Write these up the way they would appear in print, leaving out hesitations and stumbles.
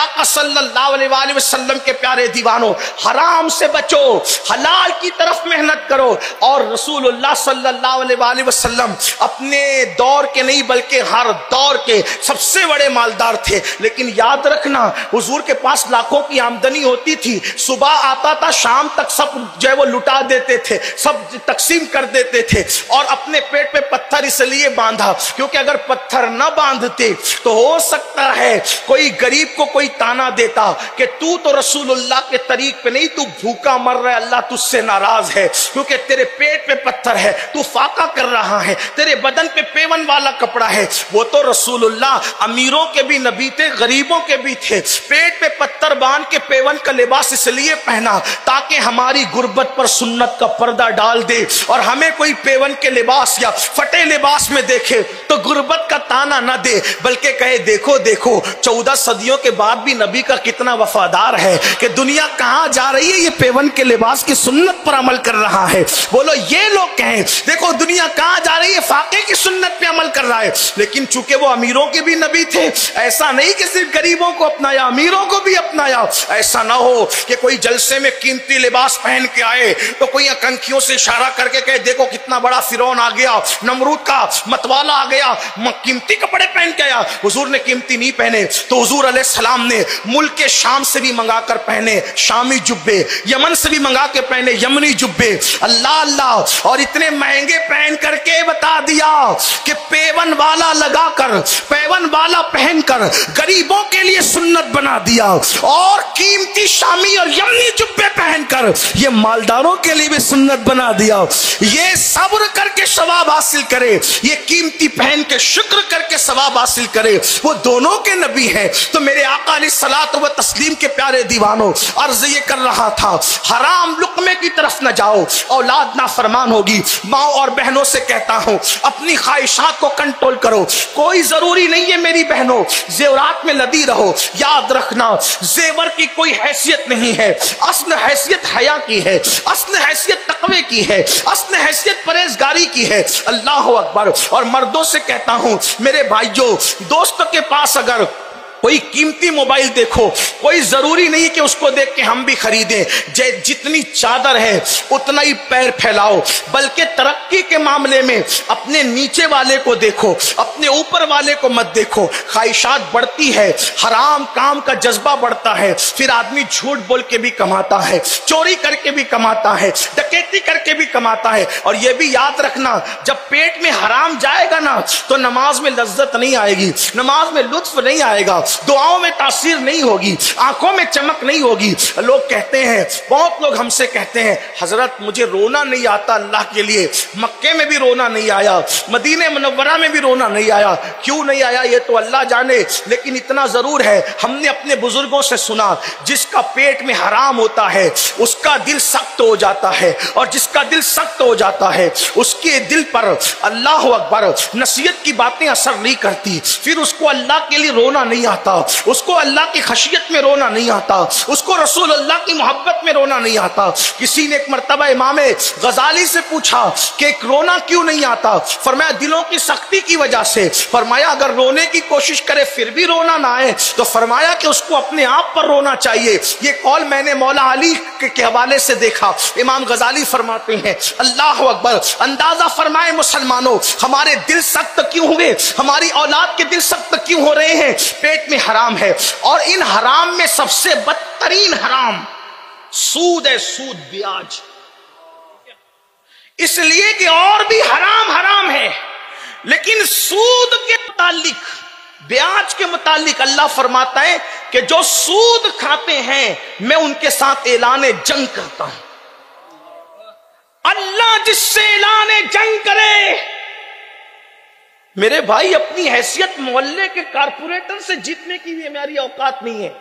آقا صلی اللہ علیہ وسلم کے پیارے دیوانوں، حرام سے بچو، حلال کی طرف محنت کرو. اور رسول اللہ صلی اللہ علیہ وسلم اپنے دور کے نہیں بلکہ ہر دور کے سب سے بڑے مالدار تھے. لیکن یاد رکھنا، حضور کے پاس لاکھوں کی آمدنی ہوتی تھی، صبح آتا تھا شام تک سب جو ہے وہ لٹا دیتے تھے، سب تقسیم کر دیتے تھے. اور اپنے پیٹ پہ پتھر اس لیے باندھا کیونکہ اگر پتھر نہ باندھتے تو ہو سکتا ہے کوئی غریب کو کوئی تانا دیتا کہ تو رسول اللہ کے طریق پہ نہیں، تو بھوکا مر رہا ہے، اللہ تجھ سے ناراض ہے کیونکہ تیرے پیٹ پہ پتھر ہے، تو فاقہ کر رہا ہے، تیرے بدن پہ پیون والا کپڑا ہے. وہ تو رسول اللہ امیروں کے بھی نبی تھے، غریبوں کے بھی تھے. پیٹ پہ پتھر باندھ کے پیون کا لباس اس لیے پہنا تاکہ ہماری غربت پر سنت کا پردہ ڈال دے، اور ہمیں کوئی پیون کے لباس یا پھٹے لباس میں دیکھے تو غربت کا تانا نہ دے، بلکہ کہے دیکھو دیکھو 14 صدیوں کے بعد بھی نبی کا کتنا وفادار ہے کہ دنیا کہاں جا رہی ہے، یہ پیون کے لباس کی سنت پر عمل کر رہا ہے. بولو یہ لوگ کہیں دیکھو دنیا کہاں جا رہی ہے، فاقے کی سنت پہ عمل کر رہا ہے. لیکن چونکہ وہ امیروں کے بھی نبی تھے، ایسا نہیں کہ صرف غریبوں کو اپنایا، امیروں کو بھی اپنایا. ایسا نہ ہو کہ کوئی جلسے میں قیمتی لباس پہن کے آئے تو کوئی کنکھیوں سے اشارہ کر کے کہے دیکھو کتنا بڑا فرعون آ گیا، نمرود کا متوالا آ گیا، قیمتی کپڑے پہن کے آیا. حضور نے قیمتی نہیں پہنے تو حضور علیہ السلام نے ملک کے شام سے بھی منگا کر پہنے شامی جبے، یمن سے بھی منگا کے پہنے یمنی جبے. اللہ اللہ، اور اتنے مہنگے پہن کر کے بتا دیا کہ پیون والا لگا کر، پیون والا پہن کر غریبوں کے لیے سنت بنا دیا، اور قیمتی شامی اور یمنی جبے پہن کر یہ مالداروں کے لیے بھی سنت بنا دیا. یہ صبر کر کے ثواب حاصل کرے، یہ قیمتی پہن کے شکر کر کے ثواب حاصل کرے، وہ دونوں کے نبی ہیں. تو میرے آقا علیہ الصلوۃ والتسلیم کے پیارے دیوانوں، عرض یہ کر رہا تھا حرام لقمے کی طرف نہ جاؤ، اولاد نافرمان ہوگی. ماں اور بہنوں سے کہتا ہوں اپنی خواہشات کو کنٹرول کرو. کوئی ضروری نہیں ہے میری بہنوں زیورات میں لدی رہو. یاد رکھنا زیور کی کوئی حیثیت نہیں ہے، اصل حیثیت حیا کی ہے، اصل حیثیت تقوی کی ہے، اصل حیثیت پرہیزگاری کی ہے. اللہ اکبر. اور مردوں سے کہتا ہوں میرے بھائیوں، دوست کے پاس اگر کوئی قیمتی موبائل دیکھو، کوئی ضروری نہیں کہ اس کو دیکھ کے ہم بھی خریدیں. جتنی چادر ہے اتنا ہی پیر پھیلاؤ، بلکہ ترقی کے معاملے میں اپنے نیچے والے کو دیکھو، اپنے اوپر والے کو مت دیکھو. خواہشات بڑھتی ہے، حرام کام کا جذبہ بڑھتا ہے، پھر آدمی جھوٹ بول کے بھی کماتا ہے، چوری کر کے بھی کماتا ہے، ڈکیتی کر کے بھی کماتا ہے. اور یہ بھی یاد رکھنا جب پیٹ میں حرام جائے گا نا تو نماز میں لذت نہیں آئے گی، نماز میں لطف نہیں آئے گا، دعاؤں میں تاثیر نہیں ہوگی، آنکھوں میں چمک نہیں ہوگی. لوگ کہتے ہیں، بہت لوگ ہم سے کہتے ہیں حضرت مجھے رونا نہیں آتا اللہ کے لیے، مکے میں بھی رونا نہیں آیا، مدینہ منورہ میں بھی رونا نہیں آیا. کیوں نہیں آیا یہ تو اللہ جانے، لیکن اتنا ضرور ہے ہم نے اپنے بزرگوں سے سنا جس کا پیٹ میں حرام ہوتا ہے اس کا دل سخت ہو جاتا ہے، اور جس کا دل سخت ہو جاتا ہے اس کے دل پر اللہ اکبر نصیحت کی باتیں اثر نہیں کرتی، پھر اس کو اللہ کے لیے رونا نہیں آتا، اس کو اللہ کی خشیت میں رونا نہیں آتا، اس کو رسول اللہ کی محبت میں رونا نہیں آتا. کسی نے ایک مرتبہ امام غزالی سے پوچھا کہ رونا کیوں نہیں آتا؟ فرمایا دلوں کی سختی کی وجہ سے. فرمایا اگر رونے کی کوشش کرے پھر بھی رونا نہ آئے تو فرمایا کہ اس کو اپنے آپ پر رونا چاہیے. یہ قول میں نے مولا علی کے حوالے سے دیکھا. امام غزالی فرماتے ہیں اللہ اکبر، اندازہ فرمائے مسلمانوں ہمارے دل سخت کیوں ہوئے، ہماری اولاد کے دل سخت کیوں ہو رہے ہیں؟ پیٹ میں حرام ہے، اور ان حرام میں سب سے بدترین حرام سود ہے، سود بیاج. اس لیے کہ اور بھی حرام حرام ہے، لیکن سود کے متعلق، بیاج کے متعلق اللہ فرماتا ہے کہ جو سود کھاتے ہیں میں ان کے ساتھ اعلان جنگ کرتا ہوں. اللہ جس سے اعلان جنگ کرے، میرے بھائی اپنی حیثیت محلے کے کارپوریٹر سے جیتنے کی بھی ہماری اوقات نہیں ہے.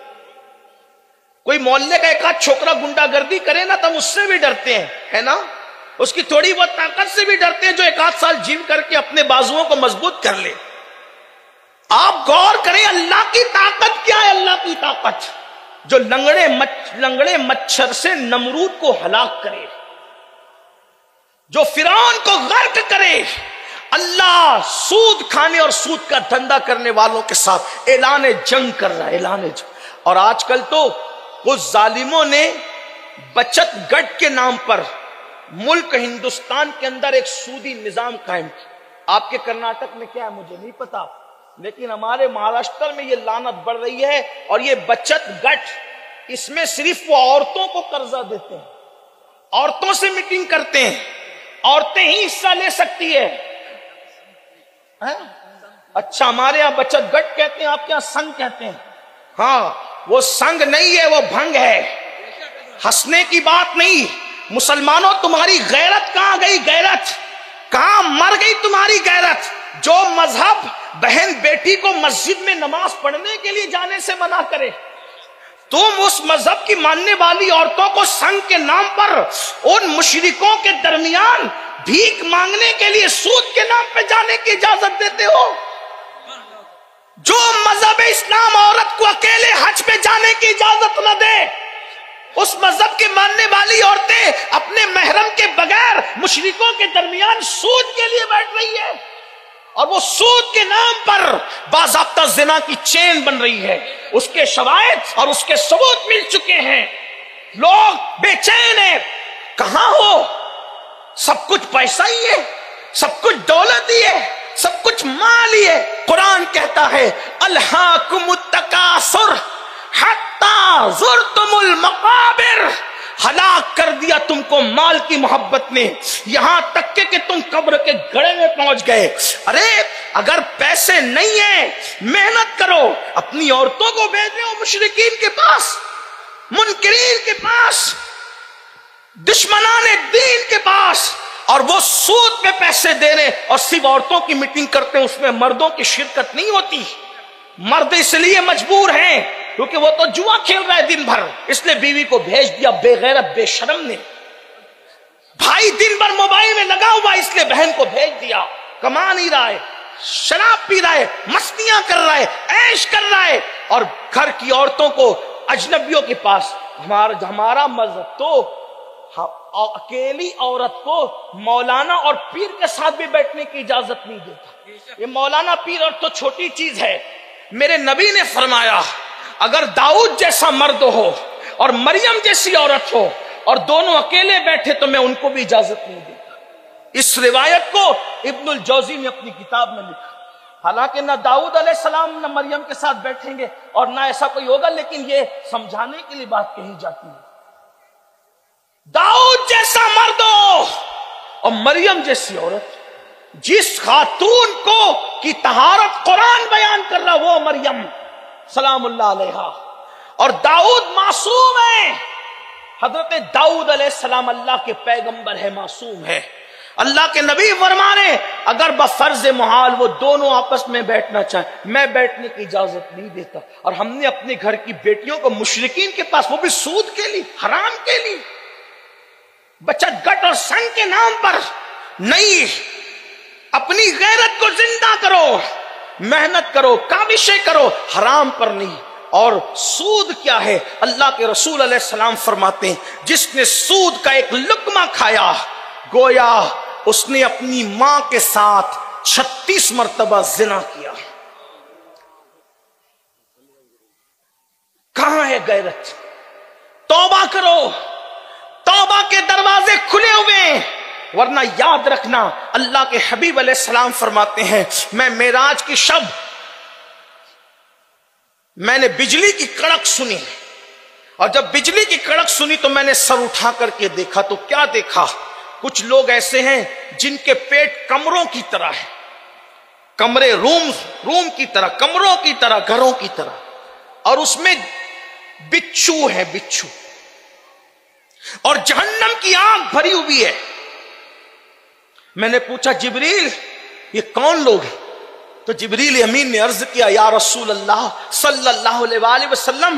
کوئی محلے کا ایک آدھ چھوکرا گنڈا گردی کرے نا تو ہم اس سے بھی ڈرتے ہیں، ہے نا، اس کی تھوڑی بہت طاقت سے بھی ڈرتے ہیں جو ایک آدھ سال جم کر کے اپنے بازوؤں کو مضبوط کر لے. آپ غور کریں اللہ کی طاقت کیا ہے. اللہ کی طاقت جو لنگڑے مچھر سے نمرود کو ہلاک کرے، جو فرعون کو غرق کرے. اللہ سود کھانے اور سود کا دھندا کرنے والوں کے ساتھ اعلان جنگ کر رہا ہے، اعلان جنگ. اور آج کل تو کچھ ظالموں نے بچت گٹ کے نام پر ملک ہندوستان کے اندر ایک سودی نظام قائم کیا. آپ کے کرناٹک میں کیا ہے مجھے نہیں پتا، لیکن ہمارے مہاراشٹر میں یہ لعنت بڑھ رہی ہے. اور یہ بچت گٹ، اس میں صرف وہ عورتوں کو قرضہ دیتے ہیں، عورتوں سے میٹنگ کرتے ہیں، عورتیں ہی حصہ لے سکتی ہے. اچھا، ہمارے یہاں بچت گٹ کہتے ہیں، آپ کے یہاں سنگ کہتے ہیں. ہاں، وہ سنگ نہیں ہے، وہ بھنگ ہے. ہنسنے کی بات نہیں. مسلمانوں، تمہاری غیرت کہاں گئی؟ غیرت کہاں مر گئی تمہاری غیرت؟ جو مذہب بہن بیٹی کو مسجد میں نماز پڑھنے کے لیے جانے سے منع کرے، تم اس مذہب کی ماننے والی عورتوں کو سنگ کے نام پر ان مشرکوں کے درمیان بھیک مانگنے کے لیے سود کے نام پہ جانے کی اجازت دیتے ہو. جو مذہب اسلام عورت کو اکیلے حج پہ جانے کی اجازت نہ دے، اس مذہب کی ماننے والی عورتیں اپنے محرم کے بغیر مشرکوں کے درمیان سود کے لیے بیٹھ رہی ہے، اور وہ سود کے نام پر باضابطہ زنا کی چین بن رہی ہے. اس کے شواہد اور اس کے ثبوت مل چکے ہیں. لوگ بے چین ہیں. کہاں ہو؟ سب کچھ پیسہ ہی ہے، سب کچھ دولت ہی ہے، سب کچھ مال ہی ہے. قرآن کہتا ہے الہاکم التکاثر حتی زرتم المقابر. ہلاک کر دیا تم کو مال کی محبت نے، یہاں تک کہ تم قبر کے گڑھے میں پہنچ گئے. ارے اگر پیسے نہیں ہیں، محنت کرو، اپنی عورتوں کو بھیج رہے ہو مشرکین کے پاس، منکرین کے پاس، دشمنان دین کے پاس، اور وہ سود پہ پیسے دے رہے اور صرف عورتوں کی میٹنگ کرتے ہیں. اس میں مردوں کی شرکت نہیں ہوتی. مرد اس لیے مجبور ہیں کیونکہ وہ تو جوا کھیل رہا ہے دن بھر، اس لیے بیوی کو بھیج دیا بے غیرت بے شرم نے. بھائی دن بھر موبائل میں لگا ہوا، اس لیے بہن کو بھیج دیا. کما نہیں رہا ہے، شراب پی رہا ہے، مستیاں کر رہا ہے، عیش کر رہا ہے، اور گھر کی عورتوں کو اجنبیوں کے پاس. ہمارا مذہب تو اکیلی عورت کو مولانا اور پیر کے ساتھ بھی بیٹھنے کی اجازت نہیں دیتا. یہ مولانا پیر اور تو چھوٹی چیز ہے. میرے نبی نے فرمایا اگر داؤد جیسا مرد ہو اور مریم جیسی عورت ہو اور دونوں اکیلے بیٹھے تو میں ان کو بھی اجازت نہیں دیتا. اس روایت کو ابن الجوزی نے اپنی کتاب میں لکھا. حالانکہ نہ داؤد علیہ السلام نہ مریم کے ساتھ بیٹھیں گے اور نہ ایسا کوئی ہوگا، لیکن یہ سمجھانے کے لیے بات کہی جاتی ہے. داؤد جیسا مرد ہو اور مریم جیسی عورت، جس خاتون کو کی طہارت قرآن بیان کر رہا وہ مریم سلام اللہ علیہا، اور داؤد معصوم ہے. حضرت داؤد علیہ السلام اللہ کے پیغمبر ہے، معصوم ہے. اللہ کے نبی فرمانے اگر بفرض محال وہ دونوں آپس میں بیٹھنا چاہیں، میں بیٹھنے کی اجازت نہیں دیتا. اور ہم نے اپنے گھر کی بیٹیوں کو مشرکین کے پاس، وہ بھی سود کے لیے، حرام کے لیے، بچت گٹ اور سنگ کے نام پر نہیں. اپنی غیرت کو زندہ کرو، محنت کرو، کاوشیں کرو، حرام پر نہیں. اور سود کیا ہے؟ اللہ کے رسول علیہ السلام فرماتے ہیں جس نے سود کا ایک لقمہ کھایا گویا اس نے اپنی ماں کے ساتھ 36 مرتبہ زنا کیا. کہاں ہے غیرت؟ توبہ کرو، توبہ کے دروازے کھلے ہوئے ہیں. ورنہ یاد رکھنا اللہ کے حبیب علیہ السلام فرماتے ہیں میں معراج کی شب میں نے بجلی کی کڑک سنی، اور جب بجلی کی کڑک سنی تو میں نے سر اٹھا کر کے دیکھا تو کیا دیکھا؟ کچھ لوگ ایسے ہیں جن کے پیٹ کمروں کی طرح ہے، کمرے روم کی طرح، کمروں کی طرح، گھروں کی طرح، اور اس میں بچھو ہے، بچھو، اور جہنم کی آگ بھری ہوئی ہے. میں نے پوچھا جبریل یہ کون لوگ ہیں؟ تو جبریل امین نے عرض کیا یا رسول اللہ صلی اللہ علیہ وآلہ وسلم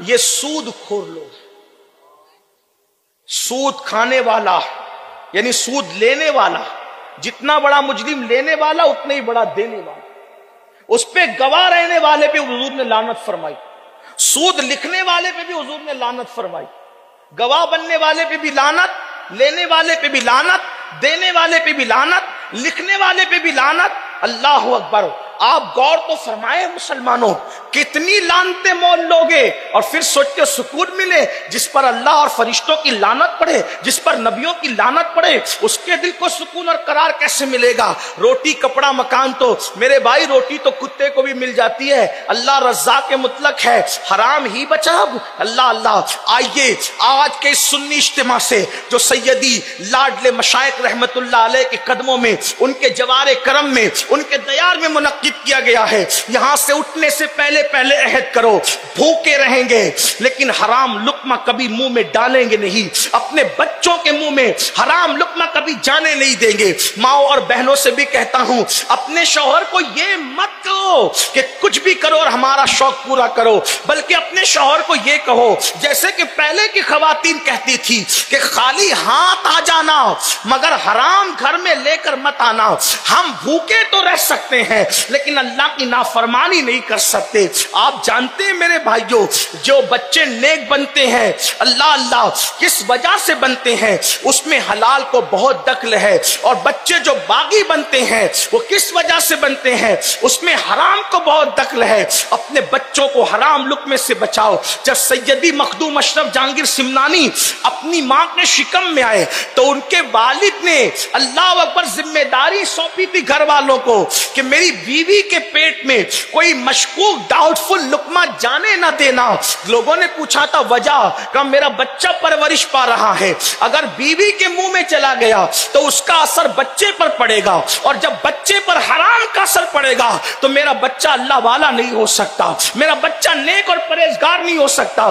یہ سود خور لوگ، سود کھانے والا یعنی سود لینے والا. جتنا بڑا مجرم لینے والا اتنا ہی بڑا دینے والا. اس پہ گواہ رہنے والے پہ حضور نے لعنت فرمائی، سود لکھنے والے پہ بھی حضور نے لعنت فرمائی، گواہ بننے والے پہ بھی لعنت، لینے والے پہ بھی لعنت، دینے والے پہ بھی لعنت، لکھنے والے پہ بھی لعنت. اللہ اکبر. آپ غور تو فرمائے مسلمانوں، کتنی لعنتیں مول لوگے اور پھر سوچتے سکون ملے؟ جس پر اللہ اور فرشتوں کی لعنت پڑے، جس پر نبیوں کی لعنت پڑے، اس کے دل کو سکون اور قرار کیسے ملے گا؟ روٹی کپڑا مکان تو میرے بھائی روٹی تو کتے کو بھی مل جاتی ہے، اللہ رزاق مطلق ہے، حرام ہی بچا اب۔ اللہ اللہ، آئیے آج کے سنی اجتماع سے جو سیدی لاڈلے مشائخ رحمت اللہ علیہ کے قدموں میں، ان کے جوار کرم میں، ان کے دیار میں منعقد کیا گیا ہے، یہاں سے اٹھنے سے پہلے عہد کرو بھوکے رہیں گے لیکن حرام لقمہ کبھی منہ میں ڈالیں گے نہیں، اپنے بچوں کے منہ میں حرام لقمہ کبھی جانے نہیں دیں گے۔ ماؤں اور بہنوں سے بھی کہتا ہوں، اپنے شوہر کو یہ مت کہو کہ کچھ بھی کرو اور ہمارا شوق پورا کرو، بلکہ اپنے شوہر کو یہ کہو جیسے کہ پہلے کی خواتین کہتی تھی کہ خالی ہاتھ آ جانا مگر حرام گھر میں لے کر مت آنا، ہم بھوکے تو رہ سکتے ہیں لیکن اللہ کی نافرمانی نہیں کر سکتے۔ آپ جانتے ہیں میرے بھائیوں، جو بچے نیک بنتے ہیں اللہ اللہ کس وجہ سے بنتے ہیں؟ اس میں حلال کو بہت دخل ہے، اور بچے جو باغی بنتے ہیں وہ کس وجہ سے بنتے ہیں؟ اس میں حرام کو بہت دخل ہے۔ اپنے بچوں کو حرام لقمے سے بچاؤ۔ جب سیدی مخدوم اشرف جہانگیر سمنانی اپنی ماں کے شکم میں آئے تو ان کے والد نے اللہ اکبر ذمہ داری سونپی تھی گھر والوں کو کہ میری بیوی کے پیٹ میں کوئی مشکوک ڈاؤٹ فل لقمہ جانے نہ دینا۔ لوگوں نے پوچھا تھا وجہ، کہ میرا بچہ پرورش پا رہا ہے، اگر بیوی کے منہ میں چلا گیا تو اس کا اثر بچے پر پڑے گا، اور جب بچے پر حرام کا اثر پڑے گا تو میرا بچہ اللہ والا نہیں ہو سکتا، میرا بچہ نیک اور پرہیزگار نہیں ہو سکتا۔